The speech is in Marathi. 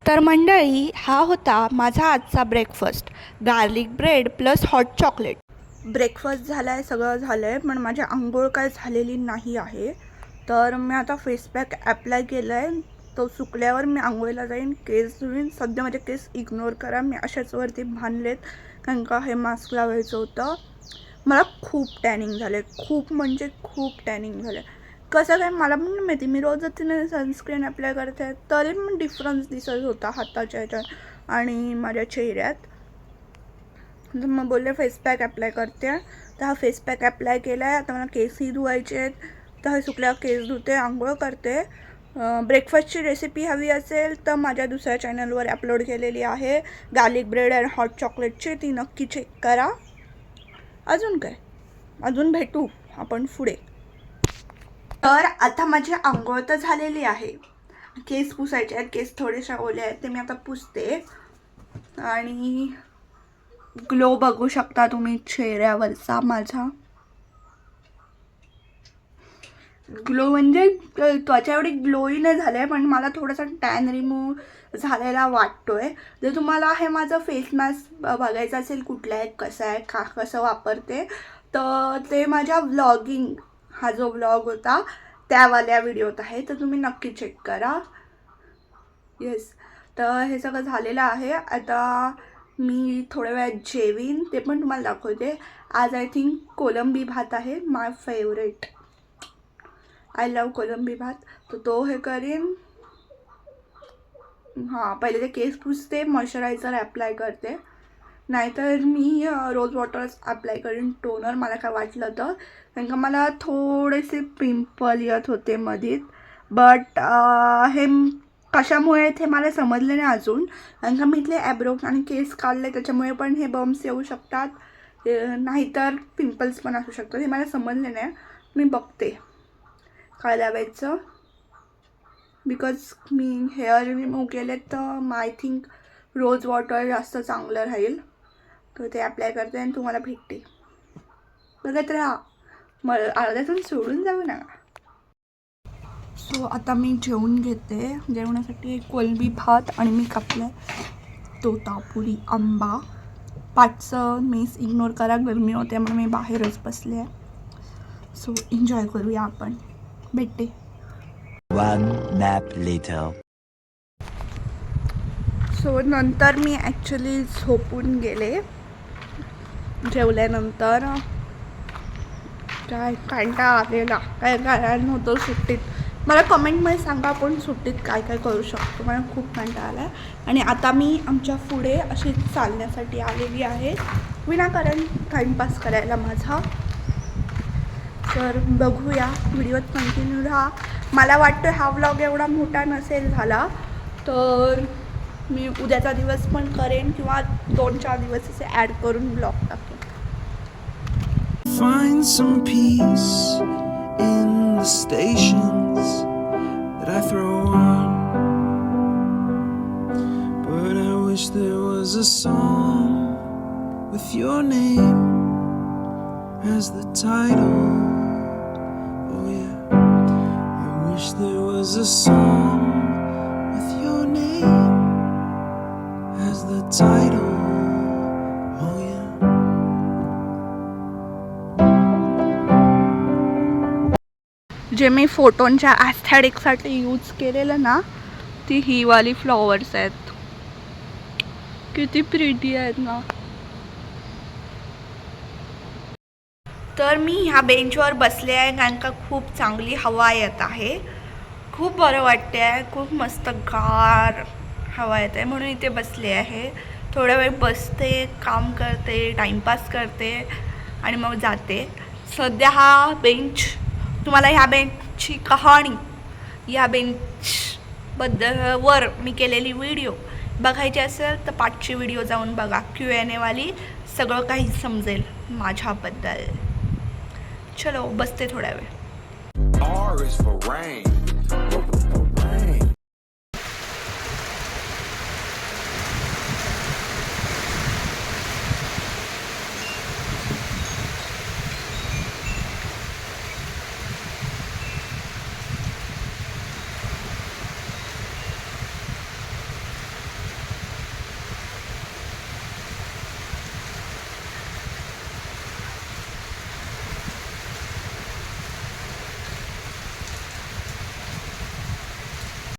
तर मंडळी, हा होता माझा आजचा breakfast. Garlic bread plus hot chocolate. Breakfast झाला आहे, सगळं झालं आहे, पण माझी आंघोळ काय झालेली नाही आहे. तर मी आता फेस पॅक ॲप्लाय केलं आहे. तो सुकल्यावर मी आंघोळीला जाईन, केस धुईन. सध्या माझे केस इग्नोर करा, मी अशाच वरती बांधलेत कारण का हे मास्क लावायचं होतं. मला खूप टॅनिंग झाले, खूप म्हणजे खूप टॅनिंग झाले. कसं काय मला पण नाही माहिती. मी रोजच तिने सनस्क्रीन अप्लाय करते तरी पण डिफरन्स दिसत होता हाताच्या ह्याच्यात आणि माझ्या चेहऱ्यात. तर मग बोलले फेस पॅक अप्लाय करते. तर हा फेस पॅक अप्लाय केला आहे. आता मला केसही धुवायचे आहेत, तर हे सुकल्यावर केस धुते, आंघोळ करते. ब्रेकफास्टची रेसिपी हवी असेल तर माझ्या दुसऱ्या चॅनलवर अपलोड केलेली आहे, गार्लिक ब्रेड अँड हॉट चॉकलेटची. ती नक्की चेक करा. अजून काय, अजून भेटू आपण पुढे. तर आता माझी आंघोळ तर झालेली आहे, केस पुसायचे आहेत. केस थोडेसे ओले आहेत, ते मी आता पुसते. आणि ग्लो बघू शकता तुम्ही चेहऱ्यावरचा माझा. ग्लो म्हणजे त्वचा एवढी ग्लोई नाही झाली आहे, पण मला थोडासा टॅन रिमूव्ह झालेला वाटतोय. जर तुम्हाला हे माझं फेस मास्क बघायचं असेल कुठलं आहे, कसं आहे, कसं वापरते, तर ते माझ्या व्लॉगिंग, हा जो व्लॉग होता त्यावाल्या व्हिडिओत आहे, तर तुम्ही नक्की चेक करा. येस. तर हे सगळं झालेलं आहे. आता मी थोड्या वेळात जेवीन, ते पण तुम्हाला दाखवते. आज आय थिंक कोलंबी भात आहे, माय फेवरेट. आय लव कोलंबी भात. तर तो हे करीन. हां, पहिले ते केस पुसते, मॉइश्चरायझर अप्लाय करते, नाहीतर मी रोज वॉटर अप्लाय करीन, टोनर. मला काय वाटलं तर कारण का मला थोडेसे पिंपल येत होते मधीत, बट हे कशामुळे ते मला समजले नाही अजून. कारण का मी इथले ॲब्रो आणि केस काढले, त्याच्यामुळे पण हे बम्स येऊ शकतात, नाहीतर पिंपल्स पण असू शकतात. हे मला समजले नाही. मी बघते काय लावायचं, बिकॉज मी हेअर रिमूव्ह केले, तर आय थिंक रोज वॉटर जास्त चांगलं राहील. तर ते अप्लाय करते आणि तुम्हाला भेटते. बघत राहा, मला अर्ध्यातून सोडून जाऊ नका. सो आता मी जेवून घेते. जेवणासाठी कोलंबी भात आणि मी कापलं तोतापुरी आंबा. पाठचं मेस इग्नोर करा, गरमी होते म्हणून मी बाहेरच बसले आहे. सो एन्जॉय करूया आपण. भेटते. One nap later. सो नंतर मी ॲक्च्युली झोपून गेले जेवल्यानंतर. काय कंटाळा आलेला, काय करायला नव्हतं सुट्टीत. मला कमेंटमध्ये सांगा आपण सुट्टीत काय काय करू शकतो. मला खूप कंटाळा आला आहे. आणि आता मी आमच्या पुढे अशी चालण्यासाठी आलेली आहे, विनाकारण टाईमपास करायला माझा. तर बघूया, व्हिडिओत कंटिन्यू राहा. मला वाटतं हा व्लॉग एवढा मोठा नसेल झाला, तर मी उद्याचा दिवस पण करेन किंवा 2-4 दिवस असे ॲड करून व्लॉग टाकेन. Find some peace in the stations that I throw on, but I wish there was a song with your name as the title. Oh yeah, I wish there was a song with your name as the title. जे मी फोटोंच्या ॲस्थेटिकसाठी यूज केलेलं ना, ती ही वाली फ्लॉवर्स आहेत. किती प्रिटी आहेत ना. तर मी ह्या बेंचवर बसले आहे कारण का खूप चांगली हवा येत आहे, खूप बरं वाटते आहे, खूप मस्त गार हवा येत आहे, म्हणून इथे बसले आहे. थोडा वेळ बसते, काम करते, टाईमपास करते आणि मग जाते. सध्या हा बेंच, तुम्हाला ह्या बेंचची कहाणी, ह्या बेंचबद्दल मी केलेली व्हिडिओ बघायची असेल तर पाठची व्हिडिओ जाऊन बघा, Q&A वाली. सगळं काही समजेल माझ्याबद्दल. चलो बसते थोड्या वेळ. R is for rain.